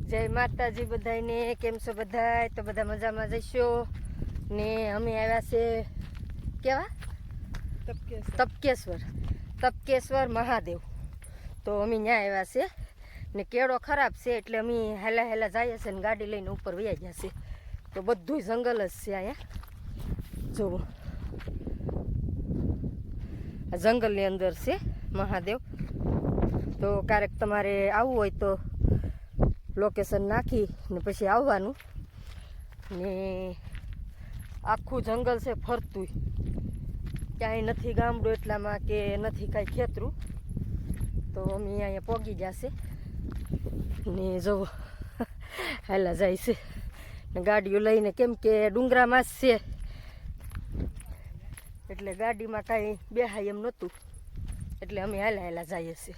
જય માતાજી બધાને, કેમ છો બધાય? તો બધા મજામાં જઈશો ને અમે આવ્યા છે કેવા તપકેશ્વર મહાદેવ. તો અમે ત્યાં આવ્યા છે ને કેળો ખરાબ છે એટલે અમે હેલા હેલા જઈએ છે ને ગાડી લઈને ઉપર વયા ગયા છે. તો બધું જંગલ જ છે અહીંયા. જુઓ આ જંગલની અંદર છે મહાદેવ. તો ક્યારેક તમારે આવવું હોય તો લોકેશન નાખી ને પછી આવવાનું. ને આખું જંગલ છે ફરતું, ક્યાંય નથી ગામડું એટલામાં કે નથી કાંઈ ખેતરું. તો અમે અહીંયા પહોંચી જશે ને જવો હાલા જાય છે ને ગાડીઓ લઈને, કેમ કે ડુંગરામાં જ છે એટલે ગાડીમાં કાંઈ બેહાય એમ નહોતું એટલે અમે હાલા હાલા જઈએ છીએ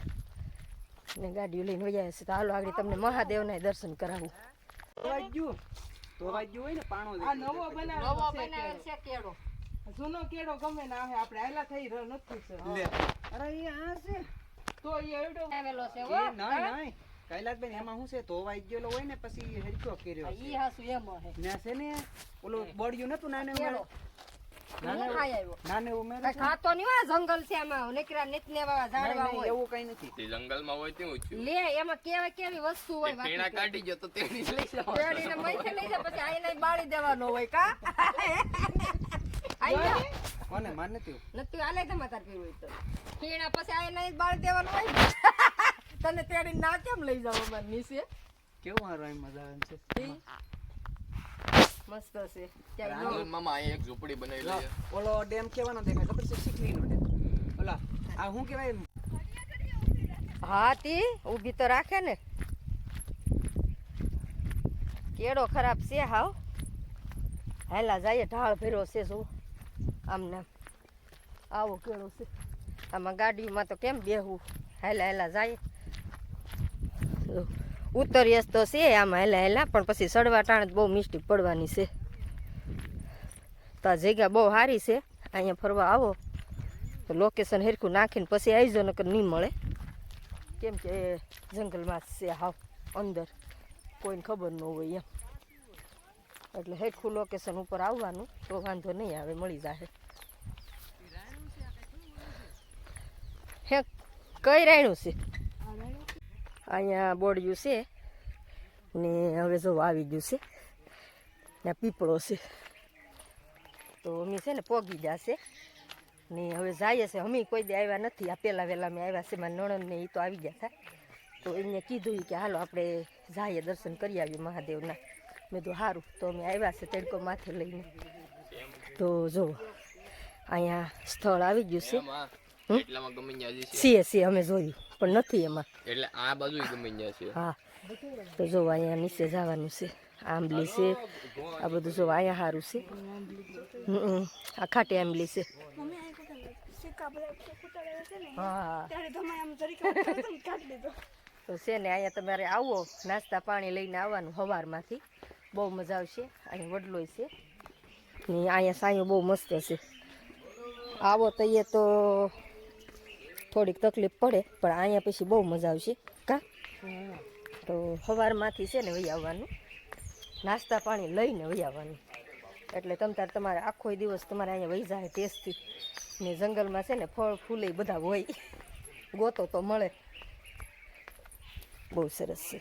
ને ગાડીઓ લઈને વયા છે. તો હાલો આગળ તમને મહાદેવના દર્શન કરાવું. જૂનો કેળો ગમે ના આવે આપણે આયલા થઈ નથી અરે આ છે તો એવડો આવેલો છે હો. નહીં કૈલાસબેન એમાં શું છે, ધોવાઈ ગયેલો હોય ને પછી હરખો કર્યો ઈ હાસુ એમ હે ને છે ને ઓલું બળ્યું નતું નાને કેળો નાને ઉમેર ખાતો નહીં હોય. જંગલ છે આમાં નીકળ્યા નીતને વાળા ઝાડવા હોય એવું કઈ નથી. તે જંગલમાં હોય તેવું જ લે એમાં કેવી કેવી વસ્તુ હોય. પેણા કાઢી ગયો તો તેની લઈ જાવ. પેડીને મઈથે લઈ જા પછી આઈને બાળી દેવાનો હોય કા. આઈ કોને માન નથી નથી આલે તમે તાર પીવું હોય તો પીણા પછી આઈને બાળી દેવાનો હોય. તને તેડીને ના કેમ લઈ જાવ અમાર નીચે? કેવું હારું એમ મજા આવે છે. મસ્ત છે. મામા અહીં એક ઝૂંપડી બનાવી લઈએ. ઓલો ડેમ કેવાનો દેખાય ખબર છે? શીખલીનો ડેમ. ઓલા આ શું કહેવાય? હા તી ઊભી તો રાખે ને. કેળો ખરાબ છે હાવ. હાલા જાય ઢાળ ભર્યો છે જો આમને આવો કેળો છે. આમાં ગાડીમાં તો કેમ બેહવું, હાલા હાલા જાય. ઉતરીએ તો છે આમાં હેલા હેલા, પણ પછી સડવા ટાણે બહુ મિસ્ટેક પડવાની છે. તો આ જગ્યા બહુ સારી છે, અહીંયા ફરવા આવો તો લોકેશન હેરખું નાખીને પછી આવજો, નકર નહીં મળે. કેમ કે જંગલમાં છે હાવ અંદર, કોઈને ખબર ન હોય એમ. એટલે હેરખું લોકેશન ઉપર આવવાનું તો વાંધો નહીં આવે, મળી જાય. હે કઈ રાયણું છે અહીંયા બોડિયું છે ને હવે જો આવી ગયું છે ને પીપળો છે. તો અમે છે ને પોગી જશે ને હવે જઈએ છે. અમે કોઈ દે આવ્યા નથી, આ પહેલાં વહેલા મેં આવ્યા છે. મારા નણંદ ને એ તો આવી ગયા હતા. તો એને કીધું કે હાલો આપણે જઈએ દર્શન કરી આવીએ મહાદેવના. મેં તો સારું. તો અમે આવ્યા છે તડકો માથે લઈને. તો જો અહીંયા સ્થળ આવી ગયું છે. એટલામાં ગમી જાય છે અમે જોયું પણ નથી એમાં. એટલે આ બાજુ ગમી જાય છે. હા તો જો અહીંયા નીચે જવાનું છે. આંબલી છે આ બધું જો અહીંયા સારું છે. આ ખાટી આંબલી છે. હા તો છે ને અહીંયા તમારે આવો, નાસ્તા પાણી લઈને આવવાનું સવારમાંથી. બહુ મજા આવશે. અહીંયા વડલોય છે ને અહીંયા સાંયો બહુ મસ્ત છે. આવો તો એ તો થોડીક તકલીફ પડે પણ અહીંયા પછી બહુ મજા આવશે કા. તો સવારમાંથી છે ને વહી આવવાનું, નાસ્તા પાણી લઈને વહી આવવાનું. એટલે તમારે આખો દિવસ તમારે અહીંયા વહી જાય ટેસ્ટથી. ને જંગલમાં છે ને ફળ ફૂલે બધા હોય, ગોતો તો મળે. બહુ સરસ છે.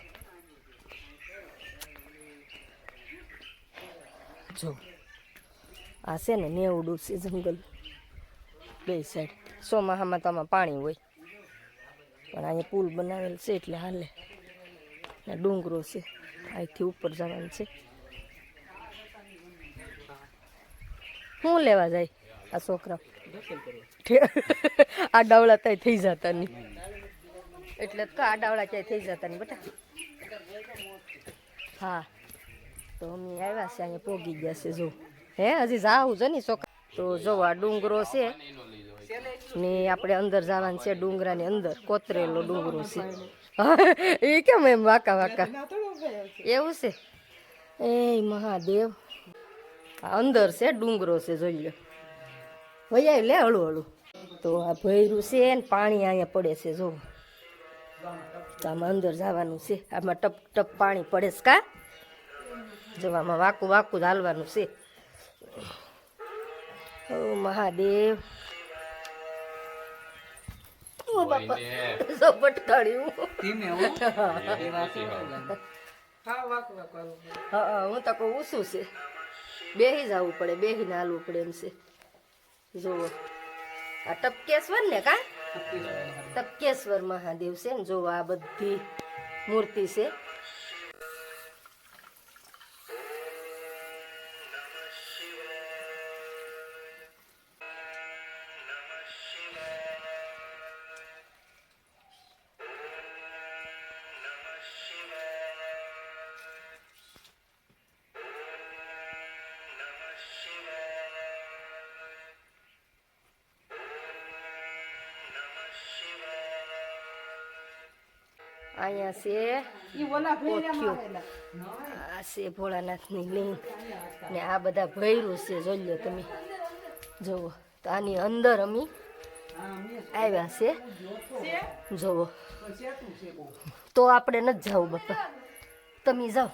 જો આ છે ને નેવડું છે જંગલ બે સાઈડ. ચોમાસામાં તો આમાં પાણી હોય પણ અહીંયા પુલ બનાવેલ છે એટલે હાલે. ને ડુંગરો છે, અહીંથી ઉપર જવાનું છે. શું લેવા જાય આ છોકરા? આ ડાવડા ત્યાં થઈ જતા નહીં એટલે આ ડાવડા ક્યાંય થઈ જતા નહીં બેટા. હા તો અમે આવ્યા છે અહીંયા પોગી ગયા છે. જો હે હજી જાવું છે ને છોકરા. તો જો આ ડુંગરો છે ને આપણે અંદર જવાનું છે. ડુંગરાની અંદર કોતરેલો ડુંગરો છે. એ કેમ એમ વાંકા વાંકા એવું છે? એ મહાદેવ અંદર છે, ડુંગરો છે, જોઈ લો. વૈયા લે હળું હળું. તો આ ભૈરું છે ને પાણી અહીંયા પડે છે જો. તો આમાં અંદર જવાનું છે. આમાં ટપ ટપ પાણી પડે છે કા જવામાં વાકું વાકું જ હાલવાનું છે. ઓ મહાદેવ ઓ બાપા ઝપટ કાઢ્યું. ધીમે હો એ વાત હા વાક વાક હા હું તો કહું ઊંચું છે બેહી જવું પડે બેહીને હાલવું પડે એમ છે. જુઓ આ ટપકેશ્વર ને કા ટપકેશ્વર મહાદેવ છે ને જુઓ આ બધી મૂર્તિ છે. અહીંયા છે ઈ ઓલા ભેરિયામાં કોઠિયું. આવેલા આ છે ભોળાનાથની લિંગ ને આ બધા ભૈરું છે જોઈ લો તમે જુઓ. તો આની અંદર અમે આવ્યા છે જુઓ. તો આપણે નથી જવું બાપા તમે જાઓ.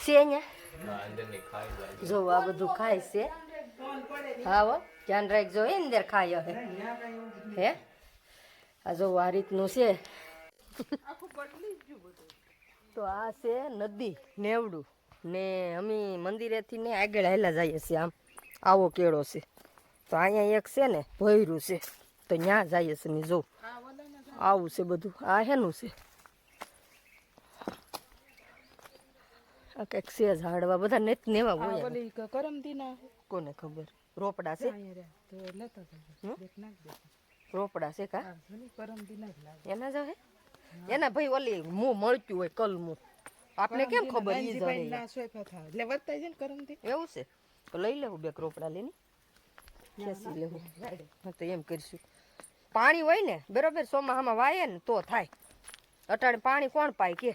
છે અહીંયા જો આ બધું ખાય છે. હા હો ધ્યાન રાખજો એ અંદર ખાય હે આ જો આ રીતનું છે. તો આ છે નદી નેવડું ને અમે મંદિરેથી ને આગળ હાલ્યા જઈએ છીએ. આમ આવો કેળો છે તો અહીંયા એક છે ને ભૈરું છે તો ત્યાં જઈએ છીએ. અમે જો આવું છે બધું. આ હેનું છે આ કંઈક છે ઝાડવા બધા નથી નેવા હોય ઓલી કરમદી ના કોને ખબર. રોપડા છે તો લેતા દેખ નાખ દે રોપડા છે કા કરમદી ના લાગે એના જ હે એના ભાઈ ઓલી મું મળતું હોય કલમું આપને કેમ ખબર ઈ જ હે ના સોફા થા એટલે વર્તાય છે ને કરમદી એવું છે તો લઈ લેવું બે રોપડા લઈને ખેંચી લેવું. હા તો એમ કરીશું. પાણી હોય ને બરોબર ચોમાસામાં વાય ને તો થાય. અટાણે પાણી કોણ પાય કે